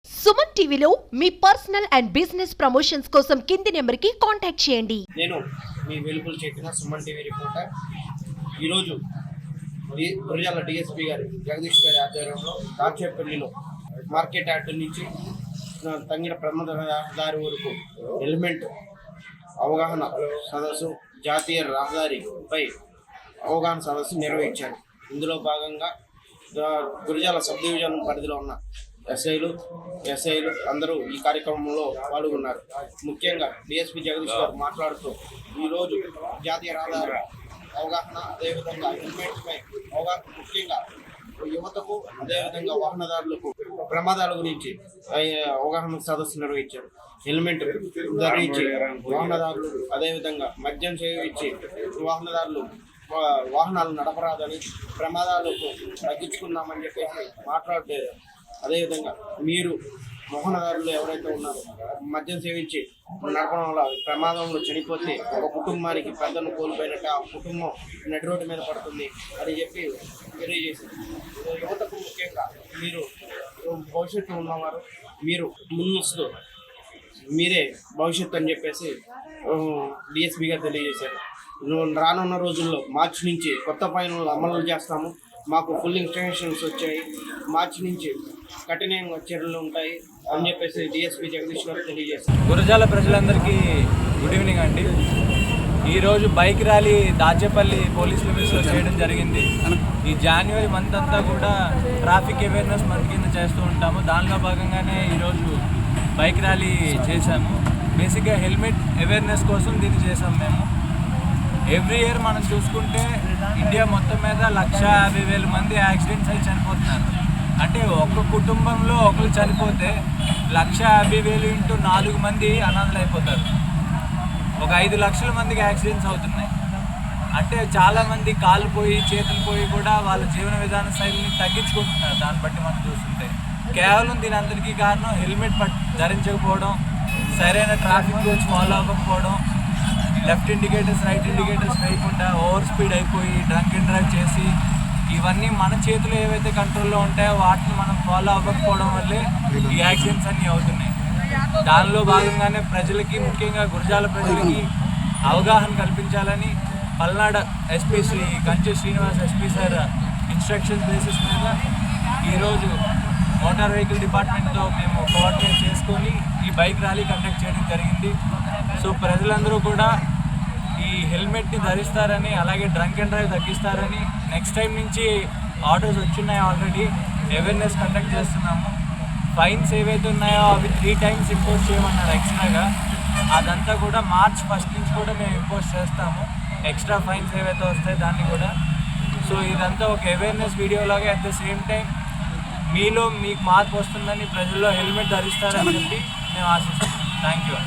సుమన్ టీవీలో మీ personal and business promotions కోసం కింది నెంబర్కి కాంటాక్ట్ చేయండి. నేను మీ వెలుపులు చేసిన సుమన్ టీవీ రిపోర్టర్. ఈరోజు గురజాల డిఎస్పీ గారి జగదీష్ గారి ఆధ్వర్యంలో దాచేపల్లిలో మార్కెట్ యార్డ్ నుంచి తంగిన ప్రమాద రహదారి వరకు హెల్మెట్ అవగాహన సదస్సు, జాతీయ రహదారిపై అవగాహన సదస్సు నిర్వహించారు. ఇందులో భాగంగా గురజాల సబ్ డివిజన్ పరిధిలో ఉన్న ఎస్ఐలు అందరూ ఈ కార్యక్రమంలో పాల్గొన్నారు. ముఖ్యంగా డిఎస్పీ జగదీష్ గారు మాట్లాడుతూ ఈరోజు జాతీయ రహదారి అవగాహన, అదేవిధంగా హెల్మెట్పై అవగాహన, ముఖ్యంగా యువతకు అదేవిధంగా వాహనదారులకు ప్రమాదాల గురించి అవగాహన సదస్సు నిర్వహించారు. హెల్మెట్ ధరించి వాహనదారులు, అదేవిధంగా మద్యం సేవించి వాహనదారులు వాహనాలు నడపరాదని, ప్రమాదాలకు తగ్గించుకుందామని చెప్పేసి మాట్లాడారు. అదేవిధంగా మీరు వాహనదారులు ఎవరైతే ఉన్నారో మద్యం సేవించి నడపడం వల్ల ప్రమాదంలో చనిపోతే ఒక కుటుంబానికి పెద్దను కోల్పోయినట్టు ఆ కుటుంబం నడి రోడ్డు మీద పడుతుంది అని చెప్పి తెలియజేసింది. యువతకు ముఖ్యంగా మీరు భవిష్యత్తు ఉన్నవారు, మీరు ముందస్తు మీరే భవిష్యత్తు అని చెప్పేసి డిఎస్పీ గారు తెలియజేశారు. రానున్న రోజుల్లో మార్చి నుంచి కొత్త ఫైనల్ అమలు చేస్తాము. మాకు ఫుల్ ఇన్స్ట్రక్షన్స్ వచ్చాయి. మార్చి నుంచి కఠినంగా చర్యలు ఉంటాయి అని చెప్పేసి డిఎస్పీ జగదీష్ గారు తెలియజేశారు. గురజాల ప్రజలందరికీ గుడ్ ఈవినింగ్ అండి. ఈరోజు బైక్ ర్యాలీ దాచేపల్లి పోలీస్ లిమిట్స్లో చేయడం జరిగింది. ఈ జనవరి మంత్ అంతా కూడా ట్రాఫిక్ అవేర్నెస్ మంత్ కింద చేస్తూ ఉంటాము. దానిలో భాగంగానే ఈరోజు బైక్ ర్యాలీ చేశాము. బేసిక్గా హెల్మెట్ అవేర్నెస్ కోసం దీన్ని చేసాము మేము. ఎవ్రీ ఇయర్ మనం చూసుకుంటే ఇండియా మొత్తం మీద 150,000 మంది యాక్సిడెంట్స్ అయి చనిపోతున్నారు. అంటే ఒక్క కుటుంబంలో ఒకరు చనిపోతే 150,000 ఇంటూ 4 మంది అనాథలు అయిపోతారు. ఒక 5 లక్షల మందికి యాక్సిడెంట్స్ అవుతున్నాయి. అంటే చాలామంది కాళ్ళు పోయి చేతులు పోయి కూడా వాళ్ళ జీవన విధాన శైలిని తగ్గించుకుంటున్నారు. దాన్ని బట్టి మనం చూస్తుంటే కేవలం దీని అందరికీ కారణం హెల్మెట్ ధరించకపోవడం, సరైన ట్రాఫిక్ రూల్స్ ఫాలో అవ్వకపోవడం, లెఫ్ట్ ఇండికేటర్స్ రైట్ ఇండికేటర్స్ వేయకుండా ఓవర్ స్పీడ్ అయిపోయి డ్రంక్ అండ్ డ్రైవ్ చేసి, ఇవన్నీ మన చేతిలో ఏవైతే కంట్రోల్లో ఉంటాయో వాటిని మనం ఫాలో అవ్వకపోవడం వల్లే ఈ యాక్సిడెంట్స్ అన్నీ అవుతున్నాయి. దానిలో భాగంగానే ప్రజలకి, ముఖ్యంగా గురజాల ప్రజలకి అవగాహన కల్పించాలని పల్నాడు ఎస్పీ శ్రీ కంచె Srinivas SP sir instructions basis మీద ఈరోజు మోటార్ వెహికల్ డిపార్ట్మెంట్తో మేము కోఆర్డినేట్ చేసుకొని ఈ బైక్ ర్యాలీ కండక్ట్ చేయడం జరిగింది. సో ప్రజలందరూ కూడా ఈ హెల్మెట్ని ధరిస్తారని, అలాగే డ్రంక్ అండ్ డ్రైవ్ తగ్గిస్తారని, నెక్స్ట్ టైం నుంచి ఆటోస్ వచ్చున్నాయి ఆల్రెడీ అవేర్నెస్ కండక్ట్ చేస్తున్నాము. ఫైన్స్ ఏవైతే ఉన్నాయో అవి 3 times ఇంపోజ్ చేయమన్నారు ఎక్స్ట్రాగా. అదంతా కూడా March 1 నుంచి కూడా మేము ఇంపోజ్ చేస్తాము. ఎక్స్ట్రా ఫైన్స్ ఏవైతే వస్తాయో దాన్ని కూడా. సో ఇదంతా ఒక అవేర్నెస్ వీడియోలాగా, అట్ ద సేమ్ టైం మీలో మీకు మార్పు వస్తుందని, ప్రజల్లో హెల్మెట్ ధరిస్తారని చెప్పి మేము ఆశిస్తాం. Thank you.